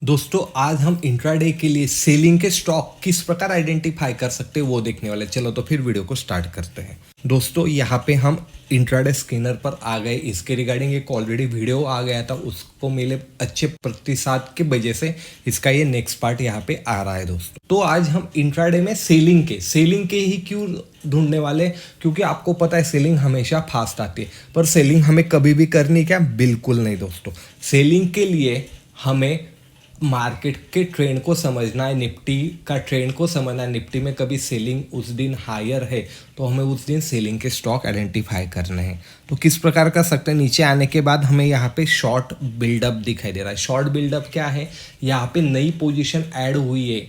दोस्तों आज हम इंट्राडे के लिए सेलिंग के स्टॉक किस प्रकार आइडेंटिफाई कर सकते हैं वो देखने वाले। चलो तो फिर वीडियो को स्टार्ट करते हैं। दोस्तों यहाँ पे हम इंट्राडे स्कैनर पर आ गए। इसके रिगार्डिंग एक ऑलरेडी वीडियो आ गया था, उसको मिले अच्छे प्रतिसाद की वजह से इसका ये नेक्स्ट पार्ट यहाँ पे आ रहा है। दोस्तों तो आज हम इंट्राडे में सेलिंग के ही क्यों ढूंढने वाले, क्योंकि आपको पता है सेलिंग हमेशा फास्ट आती है। पर सेलिंग हमें कभी भी करनी क्या, बिल्कुल नहीं दोस्तों। सेलिंग के लिए हमें मार्केट के ट्रेंड को समझना है, निफ्टी का ट्रेंड को समझना है। निफ्टी में कभी सेलिंग उस दिन हायर है तो हमें उस दिन सेलिंग के स्टॉक आइडेंटिफाई करने हैं। तो किस प्रकार कर सकते हैं, नीचे आने के बाद हमें यहाँ पे शॉर्ट बिल्डअप दिखाई दे रहा है। शॉर्ट बिल्डअप क्या है, यहाँ पे नई पोजीशन ऐड हुई है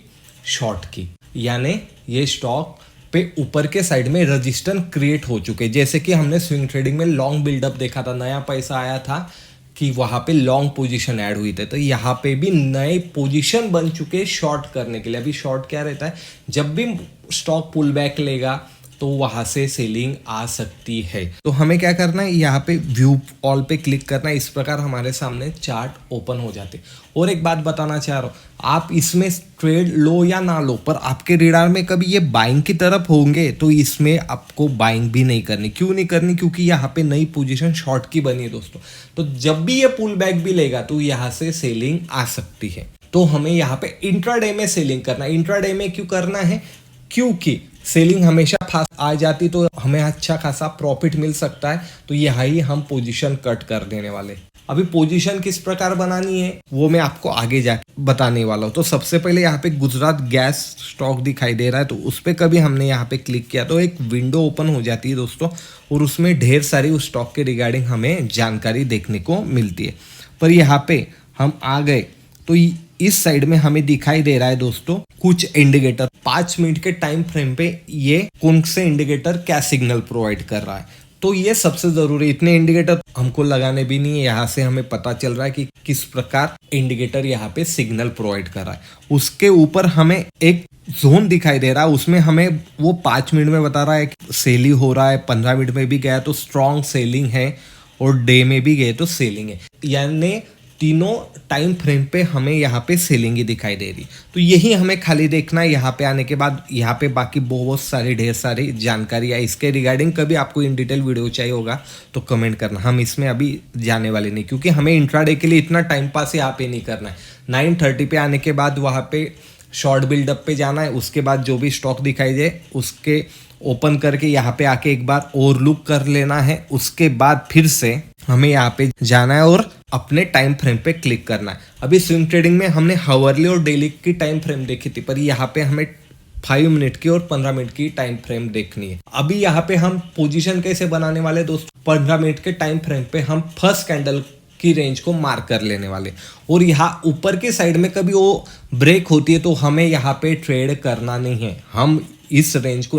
शॉर्ट की, यानी ये स्टॉक पे ऊपर के साइड में रजिस्टेंस क्रिएट हो चुके। जैसे कि हमने स्विंग ट्रेडिंग में लॉन्ग बिल्डअप देखा था, नया पैसा आया था कि वहाँ पे लॉन्ग पोजीशन ऐड हुई थी, तो यहाँ पे भी नए पोजीशन बन चुके शॉर्ट करने के लिए। अभी शॉर्ट क्या रहता है, जब भी स्टॉक पुल बैक लेगा तो वहाँ से सेलिंग आ सकती है। तो हमें क्या करना है, यहाँ पे व्यू ऑल पे क्लिक करना है। इस प्रकार हमारे सामने चार्ट ओपन हो जाते। और एक बात बताना चाह रहा हूँ, आप इसमें ट्रेड लो या ना लो, पर आपके रेडार में कभी ये बाइंग की तरफ होंगे तो इसमें आपको बाइंग भी नहीं करनी। क्यों नहीं करनी, क्योंकि यहाँ पे नई पोजीशन शॉर्ट की बनी है दोस्तों। तो जब भी ये पुल बैक भी लेगा तो यहाँ से सेलिंग आ सकती है। तो हमें यहाँ पे इंट्राडे में सेलिंग करना है। इंट्राडे में क्यों करना है, क्योंकि सेलिंग हमेशा फास्ट आ जाती तो हमें अच्छा खासा प्रॉफिट मिल सकता है। तो यहाँ ही हम पोजीशन कट कर देने वाले। अभी पोजीशन किस प्रकार बनानी है वो मैं आपको आगे जाके बताने वाला हूँ। तो सबसे पहले यहाँ पे गुजरात गैस स्टॉक दिखाई दे रहा है, तो उस पर कभी हमने यहाँ पे क्लिक किया तो एक विंडो ओपन हो जाती है दोस्तों, और उसमें ढेर सारी उस स्टॉक के रिगार्डिंग हमें जानकारी देखने को मिलती है। पर यहाँ पे हम आ गए तो इस साइड में हमें दिखाई दे रहा है दोस्तों कुछ इंडिकेटर। 5 मिनट के टाइम फ्रेम पे ये कौन से इंडिकेटर क्या सिग्नल प्रोवाइड कर रहा है, तो ये सबसे जरूरी। इतने इंडिकेटर हमको लगाने भी नहीं है, यहाँ से हमें पता चल रहा है कि किस प्रकार इंडिकेटर यहाँ पे सिग्नल प्रोवाइड कर रहा है। उसके ऊपर हमें एक जोन दिखाई दे रहा है, उसमें हमें वो 5 मिनट में बता रहा है कि सेलिंग हो रहा है। 15 मिनट में भी गया तो स्ट्रॉन्ग सेलिंग है, और डे में भी गए तो सेलिंग है। यानी तीनों टाइम फ्रेम पे हमें यहाँ पे सेलिंग ही दिखाई दे रही। तो यही हमें खाली देखना है। यहाँ पे आने के बाद यहाँ पे बाकी बहुत सारी ढेर सारी जानकारी है इसके रिगार्डिंग। कभी आपको इन डिटेल वीडियो चाहिए होगा तो कमेंट करना, हम इसमें अभी जाने वाले नहीं, क्योंकि हमें इंट्राडे के लिए इतना टाइम पास यहाँ पे नहीं करना है। 9:30 पे आने के बाद वहाँ पे शॉर्ट बिल्डअप पे जाना है। उसके बाद जो भी स्टॉक दिखाई दे उसके ओपन करके यहाँ पे आके एक बार और लुक कर लेना है। उसके बाद फिर से हमें यहाँ पे जाना है और अपने टाइम फ्रेम पे क्लिक करना है। अभी स्विंग ट्रेडिंग में हमने हावरली और डेली की टाइम फ्रेम देखी थी, पर यहाँ पे हमें 5 मिनट की और 15 मिनट की टाइम फ्रेम देखनी है। अभी यहाँ पे हम पोजीशन कैसे बनाने वाले दोस्तों, 15 मिनट के टाइम फ्रेम पे हम फर्स्ट कैंडल की रेंज को मार्क कर लेने वाले, और यहाँ ऊपर के साइड में कभी वो ब्रेक होती है तो हमें यहाँ पे ट्रेड करना नहीं है। हम इस रेंज को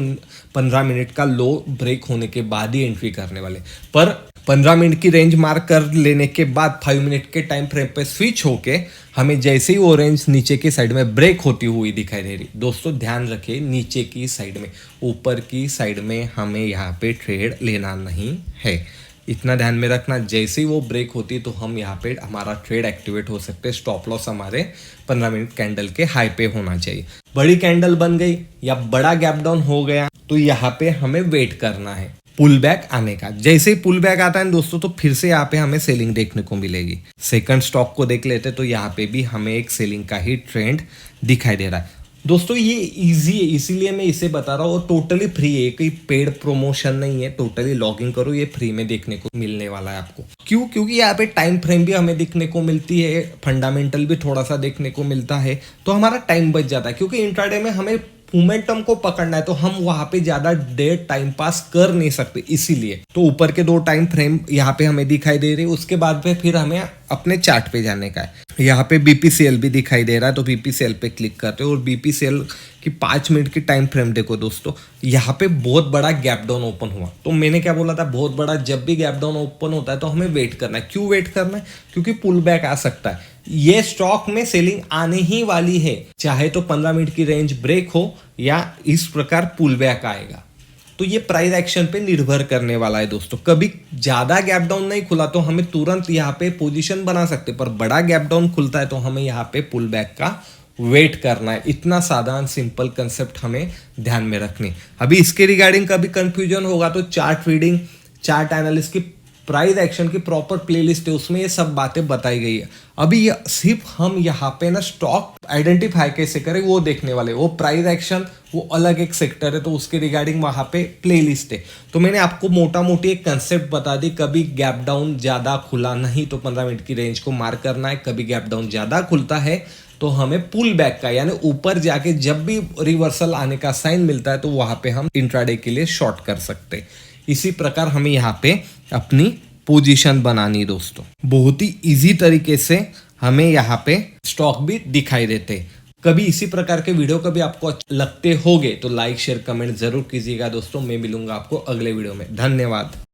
15 मिनट का लो ब्रेक होने के बाद ही एंट्री करने वाले। पर 15 मिनट की रेंज मार्क कर लेने के बाद 5 मिनट के टाइम फ्रेम पे स्विच होके हमें जैसे ही वो रेंज नीचे की साइड में ब्रेक होती हुई दिखाई दे रही, दोस्तों ध्यान रखिए नीचे की साइड में, ऊपर की साइड में हमें यहाँ पे ट्रेड लेना नहीं है। इतना ध्यान में रखना, जैसे ही वो ब्रेक होती है तो हम यहाँ पे हमारा ट्रेड एक्टिवेट हो सकते हैं। स्टॉप लॉस हमारे 15 मिनट कैंडल के हाई पे होना चाहिए। बड़ी कैंडल बन गई या बड़ा गैप डाउन हो गया तो यहाँ पे हमें वेट करना है पुल बैक आने का। जैसे ही पुल बैक आता है दोस्तों तो फिर से यहाँ पे हमें सेलिंग देखने को मिलेगी। सेकंड स्टॉक को देख लेते तो यहाँ पे भी हमें एक सेलिंग का ही ट्रेंड दिखाई दे रहा है। दोस्तों ये इजी है, इसीलिए मैं इसे बता रहा हूँ, और टोटली फ्री है, कोई पेड प्रमोशन नहीं है। टोटली लॉगिन करो, ये फ्री में देखने को मिलने वाला है आपको। क्यों, क्योंकि यहाँ पे टाइम फ्रेम भी हमें देखने को मिलती है, फंडामेंटल भी थोड़ा सा देखने को मिलता है, तो हमारा टाइम बच जाता है। क्योंकि इंट्राडे में हमें मोमेंटम को पकड़ना है तो हम वहां पे ज्यादा देर टाइम पास कर नहीं सकते, इसीलिए तो ऊपर के 2 टाइम फ्रेम यहाँ पे हमें दिखाई दे रही है। उसके बाद में फिर हमें अपने चार्ट पे जाने का है। यहाँ पे बीपीसीएल भी दिखाई दे रहा है, तो बीपीसीएल पे क्लिक करते हो और बीपीसीएल की 5 मिनट की टाइम फ्रेम देखो दोस्तों। यहाँ पे बहुत बड़ा गैप डाउन ओपन हुआ, तो मैंने क्या बोला था, बहुत बड़ा जब भी गैप डाउन ओपन होता है तो हमें वेट करना है। क्यों वेट करना है, क्योंकि पुल बैक आ सकता है। ये स्टॉक में सेलिंग आने ही वाली है, चाहे तो 15 मिनट की रेंज ब्रेक हो या इस प्रकार पुल बैक आएगा। तो ये प्राइस एक्शन पे निर्भर करने वाला है दोस्तों। कभी ज्यादा गैप डाउन नहीं खुला तो हमें तुरंत यहाँ पे पोजीशन बना सकते, पर बड़ा गैप डाउन खुलता है तो हमें यहाँ पे पुल बैक का वेट करना है। इतना साधारण सिंपल कंसेप्ट हमें ध्यान में रखनी। अभी इसके रिगार्डिंग कभी कंफ्यूजन होगा तो चार्ट रीडिंग, चार्ट एनालिस्ट की प्राइस एक्शन की प्रॉपर प्लेलिस्ट है, उसमें ये सब बातें बताई गई है। अभी सिर्फ हम यहाँ पे ना स्टॉक आइडेंटिफाई कैसे करें वो देखने वाले। वो प्राइस एक्शन वो अलग एक सेक्टर है, तो उसके रिगार्डिंग वहाँ पे प्लेलिस्ट है। तो मैंने आपको मोटा मोटी एक कंसेप्ट बता दी। कभी गैप डाउन ज़्यादा खुला नहीं तो 15 मिनट की रेंज को मार्क करना है। कभी गैप डाउन ज़्यादा खुलता है तो हमें पुल बैक का, यानी ऊपर जाके जब भी रिवर्सल आने का साइन मिलता है तो वहाँ पे हम इंट्राडे के लिए शॉर्ट कर सकते हैं। इसी प्रकार हमें यहाँ पे अपनी पोजीशन बनानी दोस्तों। बहुत ही इजी तरीके से हमें यहाँ पे स्टॉक भी दिखाई देते। कभी इसी प्रकार के वीडियो कभी आपको लगते होंगे तो लाइक शेयर कमेंट जरूर कीजिएगा दोस्तों। मैं मिलूंगा आपको अगले वीडियो में। धन्यवाद।